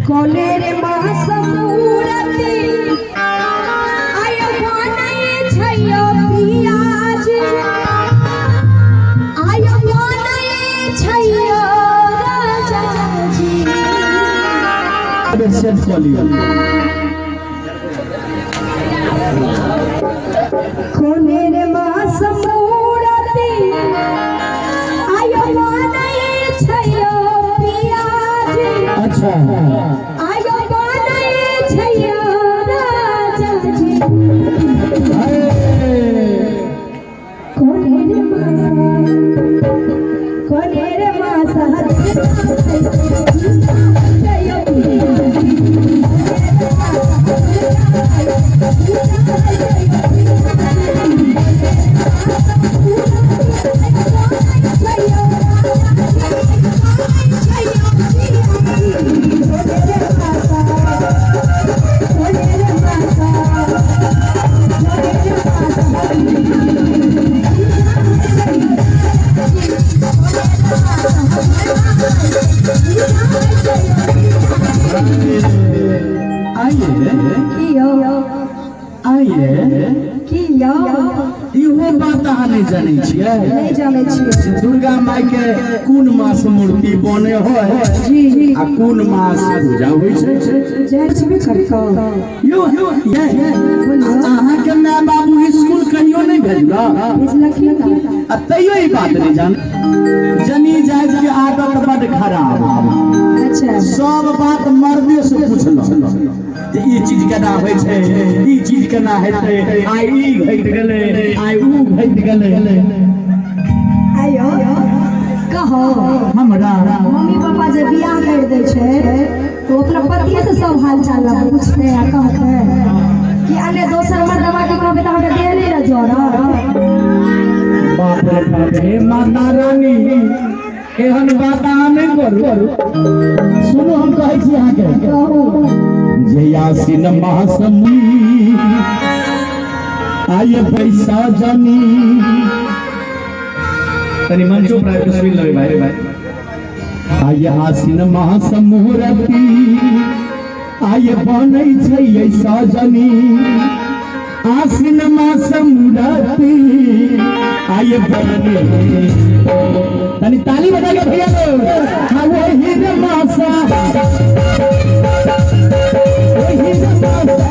कोलेर मासमूरती आयो बनै छैयो पियाज आयो बनै छैयो राजाजी कोलेर मासमूरती आयो बनै छैयो पियाज अच्छा आयो बनै छैयो राजाजी कोलेर मासा छैयो इहो बात अहाँ नहीं जानै छियै? नहीं जानै छियै। दुर्गा माई के कोन मास मूर्ति बने होय जी आ कोन मास पूजा होय छै? जय छबे करतो यो अहाँ के माय बाबू स्कूल कहियो नहीं भेजला? भेजलखिन आ तैयो ई बात नहीं जान। जनी जाय के आदत बड़ खराब। अच्छा सब बात मर्दे से पूछलक जे ई चीज केना होय छै, ई चीज केना हेतै, आइ ई घट गेलै, आइ ऊ घट गेलै। आयो कहो हमरा मम्मी पापा जे बियाह कर दे छै तो अपना पतिये से सब हाल चाल पूछते आ कहते कि अने दोसर मर्दवा के कहबे त हमरा देह नहीं न जोड़ा। बाप रे बाप रे माता रानी एहन बात अहाँ नहीं करू। सुनो हम कहै छी अहाँ के कहू जयासीन महासमी आये पैसा जानी तनी मन चुप रह के सुन ले भाई। आये आसीन महासमुहूर्ति आये बनै छै ऐसा जानी आसीन महासमुहूर्ति आये बनै तनी ताली बजा के भैया लोग हाँ वही रे मासा वही रे मासा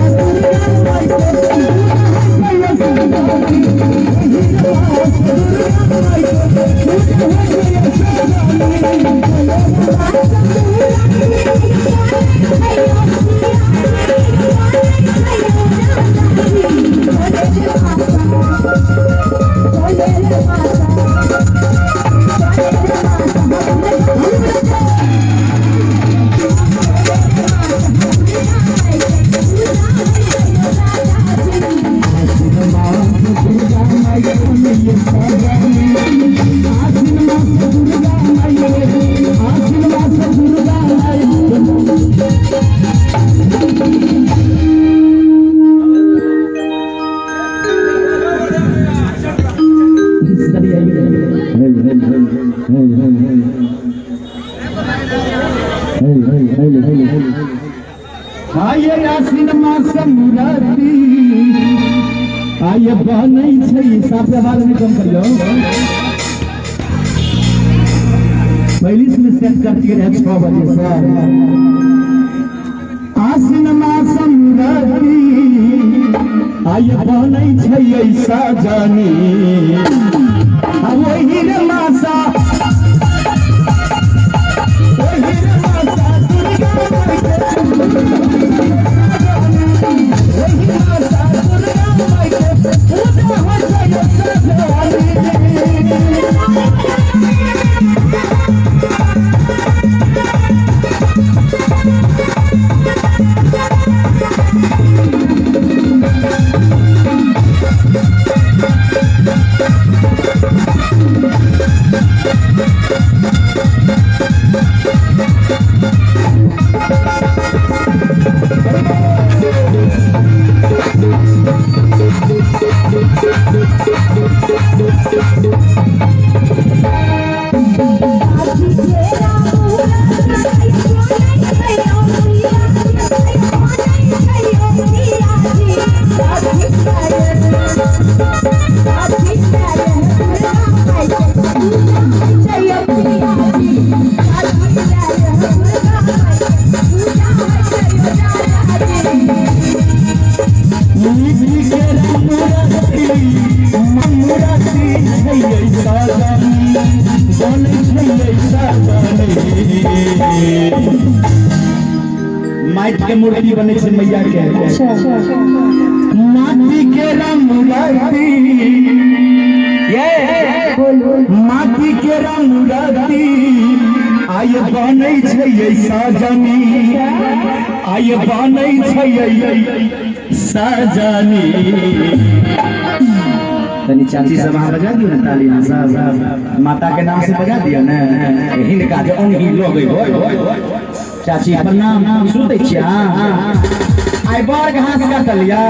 आये आसीन महासमुहूर्ति आये बनै छै हिसाब से बात में कम करियो। पहली से सेट करती है 6 बजे से आसीन महासमुहूर्ति आये बनै छै ऐसा जानी आ वही रे मासा वही रे मासा दुर्गा माई के वही मासा दुर्गा माई के पूजा हो छै सजवानी। माटि के मूर्ति बने छे मैया के। माटी के रंगती माटी के रंगती आय बनै छै सजनी आय बनै छै सजनी। तनी चाची सब वहाँ बजा दियो ना ताली सब माता के नाम से बजा दियो ना हिनका जे ओनही लोगे हो चाची प्रणाम सुनते छियै आइ बड़ घास काटलियै।